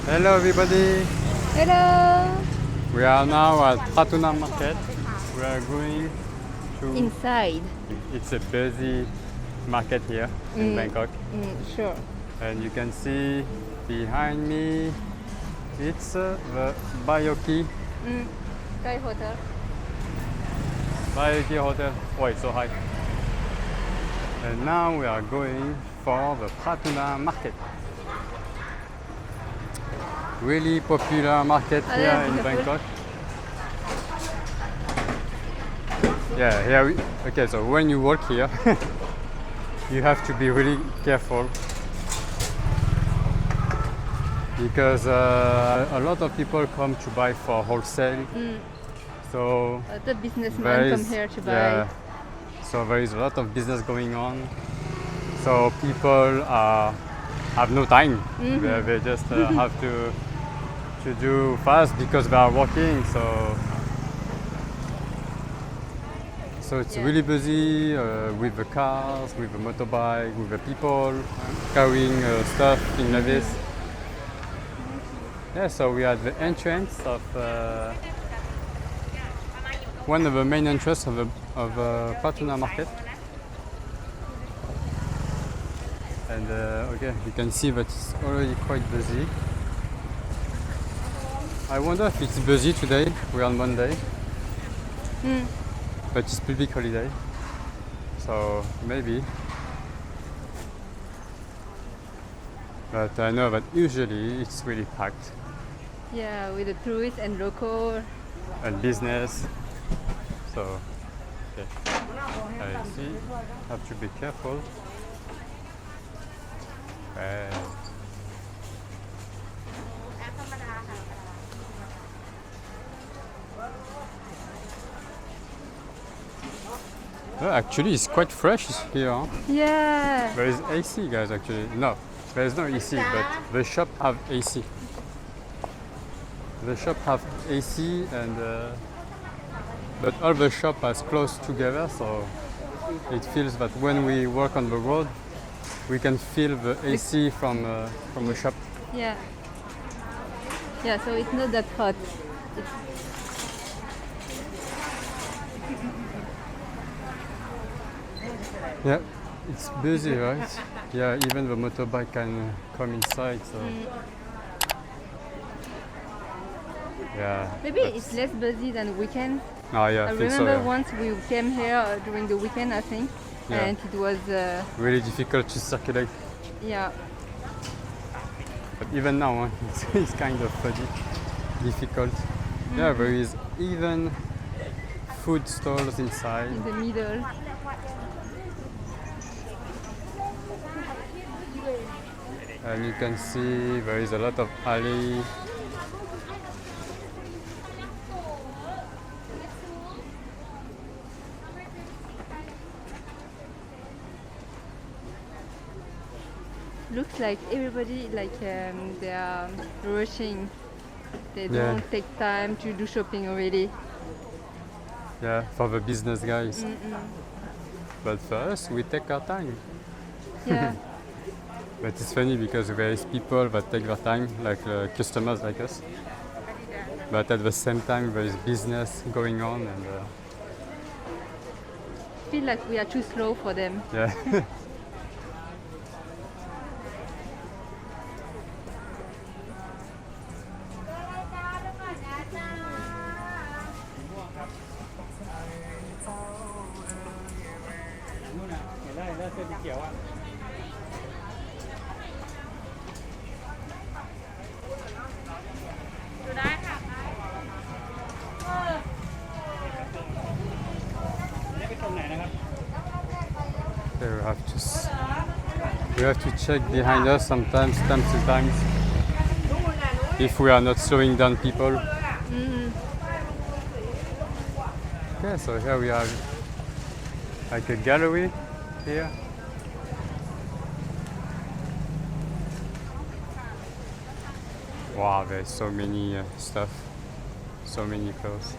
Hello everybody. Hello! We are now at Pratunam Market. We are going to... Inside. It's a busy market here in Bangkok. Sure. And you can see behind me, it's the baiyoke. Thai hotel. Baiyoke Hotel. Oh, it's so high. And now we are going for the Pratunam Market. Really popular market here in Bangkok. Yeah, here we, okay, so when you work here, you have to be really careful because a lot of people come to buy for wholesale. So The businessmen come here to buy. yeah, so there is a lot of business going on. So people have no time. They just have to do fast because they are working. So it's really busy with the cars, with the motorbike, with the people carrying stuff in this. Yeah, so we are at the entrance of one of the main entrances of Pratunam Market. And okay, you can see that it's already quite busy. I wonder if it's busy today. We're on Monday. But it's public holiday. So maybe. But I know that usually it's really packed. Yeah, with the tourists and local. And business. So okay. I see. Have to be careful. Oh, actually, it's quite fresh here. Huh? Yeah. There is AC, guys. Actually, no, there is no AC, but the shop have AC. The shop have AC, and but all the shop is close together, so it feels that when we work on the road, we can feel the AC from the shop. Yeah. Yeah, so it's not that hot. Yeah, it's busy, right? Yeah, even the motorbike can come inside. So yeah. Maybe it's less busy than weekends. Oh yeah, I think so. remember Yeah. once we came here during the weekend, I think, Yeah. and it was Really difficult to circulate. yeah. But even now, it's kind of difficult. Yeah, there is even food stalls inside. In the middle. And you can see there is a lot of alley. Looks like everybody they are rushing. They Yeah. don't take time to do shopping already. Yeah, for the business guys. But for us, we take our time. Yeah. But it's funny because there is people that take their time, like customers like us. But at the same time, there is business going on, and Feel like we are too slow for them. yeah. Okay, we have to check behind us sometimes, time to times, if we are not slowing down people. Okay, so here we have like a gallery here. Wow, there's so many stuff, so many clothes.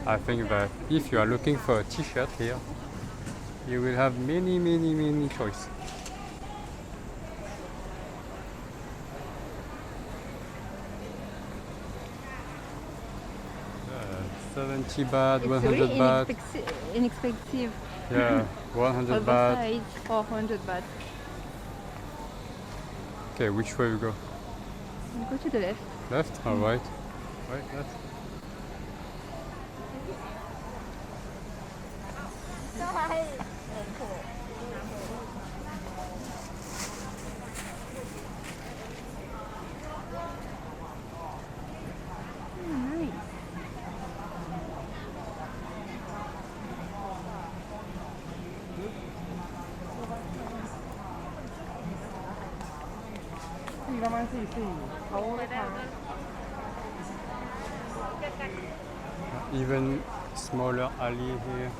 I think that if you are looking for a t-shirt here, you will have many choice. 70 baht, It's 100 really baht. inexpensive. Yeah, 100 On both baht. sides, 400 baht. Okay, which way we go? Go to the left. Left or right? Right, left. Nice. Even smaller alley here.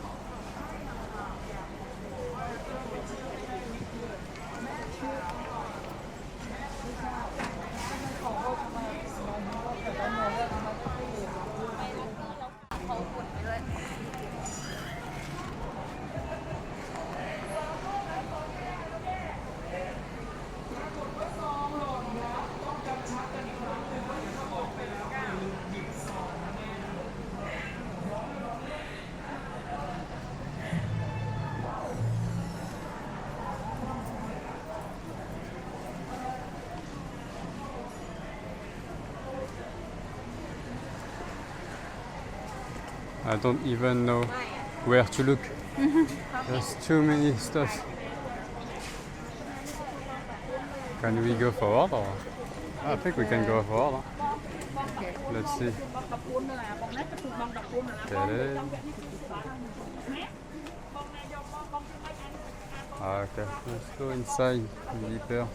I don't even know where to look. There's too many stuff. Can we go forward or? I think we can go forward. Okay. Let's see. Ta-da. Okay, let's go inside deeper.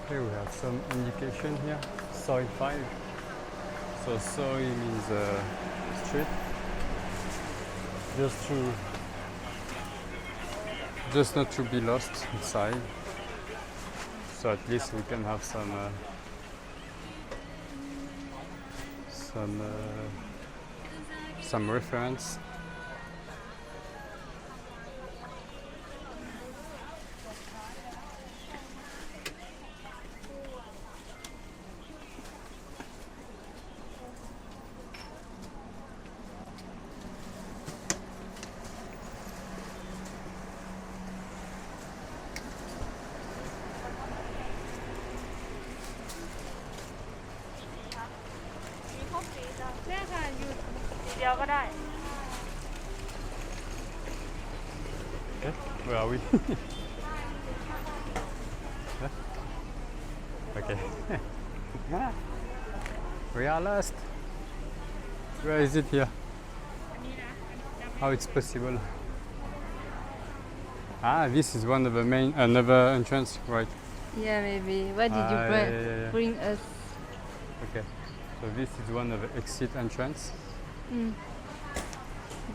Okay, we have some indication here. Soy 5. So soy means street. Just not to be lost inside. So at least we can have some reference. Okay, where are we? Okay. We are lost. Where is it here? How it's possible? Ah, this is one of the main, another entrance, right? Yeah, maybe. What did you bring, yeah. bring us? Okay. So this is one of the exit entrance.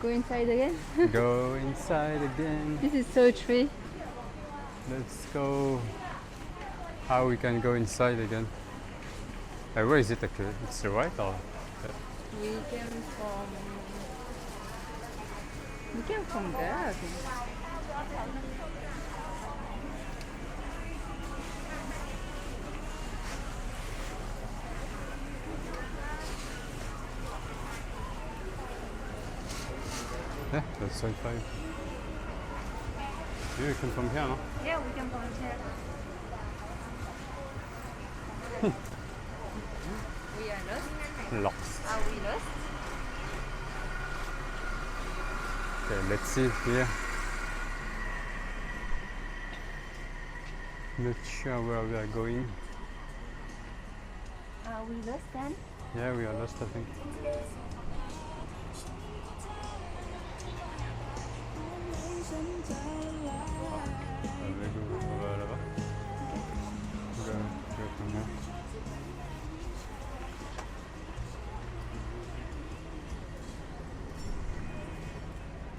Go inside again? Go inside again. This is so tree. Let's go. How we can go inside again? Where is it actually? It's the right or? We came from there, I think. Yeah, that's so fine. You come from here, no? Yeah, we came from here. We are lost. Lost. Are we lost? Okay, let's see here. Not sure where we are going. Are we lost then? Yeah, we are lost, I think.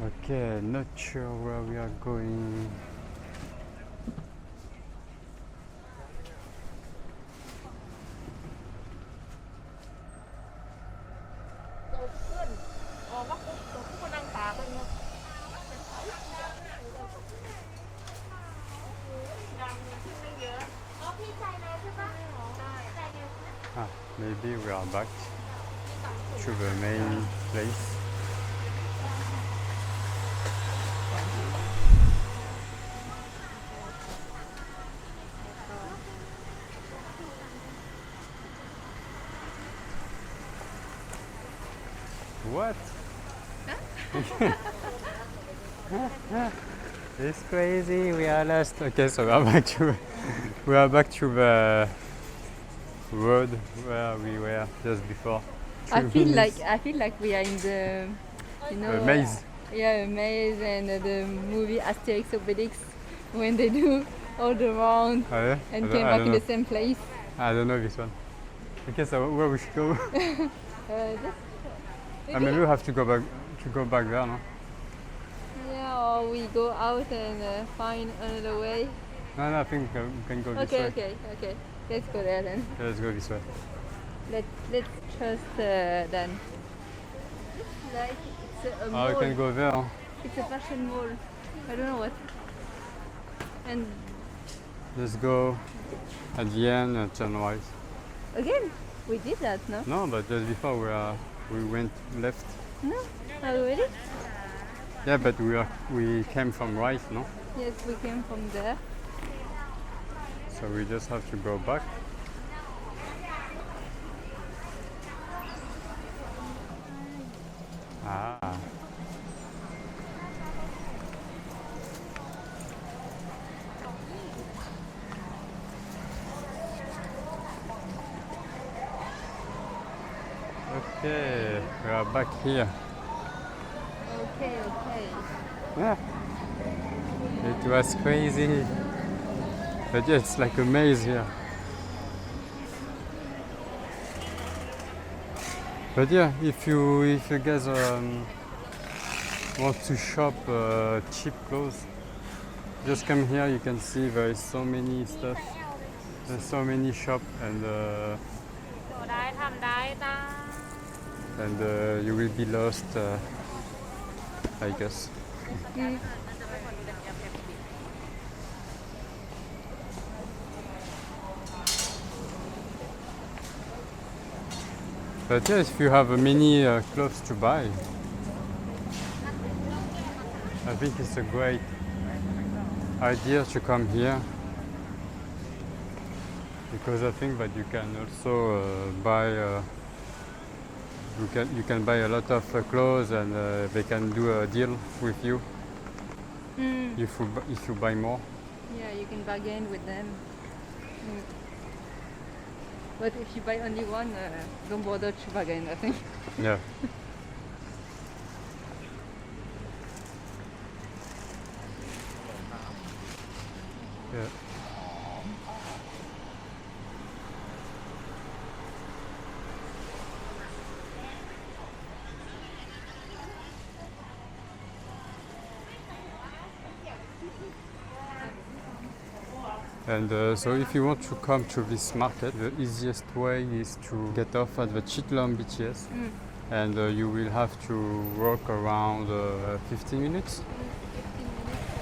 Okay, not sure where we are going. Maybe we are back to the main place. What? It's crazy. We are lost. Okay, so we are back to the road where we were just before. I feel like we are in the, maze. Yeah, a maze and the movie Asterix Obelix when they do all the round and came back in the same place. I don't know this one. Okay, so where we should go? Maybe we have to go back there, no? Yeah, or we go out and find another way. No, I think we can go this way. Okay. Let's go there then. Okay, let's go this way. Let's trust Dan. Like it's a mall. We can go there. Huh? It's a fashion mall. I don't know what. And let's go at the end and turn right. Again, we did that, no? No, but just before we went left. No, are we ready? Yeah, but we came from right, no? Yes, we came from there. So we just have to go back. Okay, we are back here. Okay. Yeah. It was crazy. But yeah, it's like a maze here. But yeah, if you guys want to shop cheap clothes, just come here. You can see there is so many stuff. There's so many shops and you will be lost, I guess. But yeah, if you have many clothes to buy, I think it's a great idea to come here, because I think that you can also buy. You can buy a lot of clothes, and they can do a deal with you if you buy more. Yeah, you can bargain with them. But if you buy only one, don't bother to bargain, I think. Yeah. Yeah. And so if you want to come to this market, the easiest way is to get off at the Chitlom BTS, and you will have to walk around 15 minutes. 15 minutes.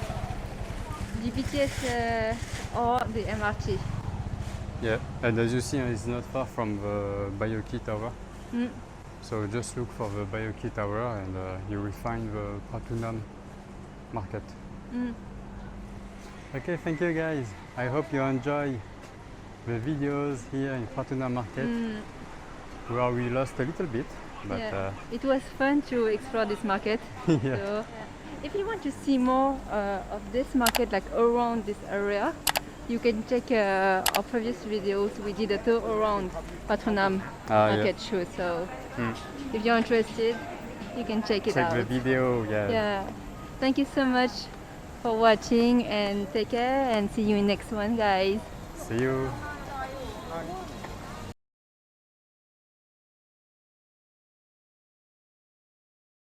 The BTS or the MRT. Yeah, and as you see, it's not far from the baiyoke tower. So just look for the baiyoke tower and you will find the Pratunam Market. Okay, thank you guys. I hope you enjoy the videos here in Pratunam Market, where we lost a little bit, but it was fun to explore this market. Yeah. So, if you want to see more of this market, like around this area, you can check our previous videos. We did a tour around Pratunam Market shoot. So if you're interested, you can check it out. Check the video. Yeah. Thank you so much for watching, and take care, and see you in next one, guys. See you.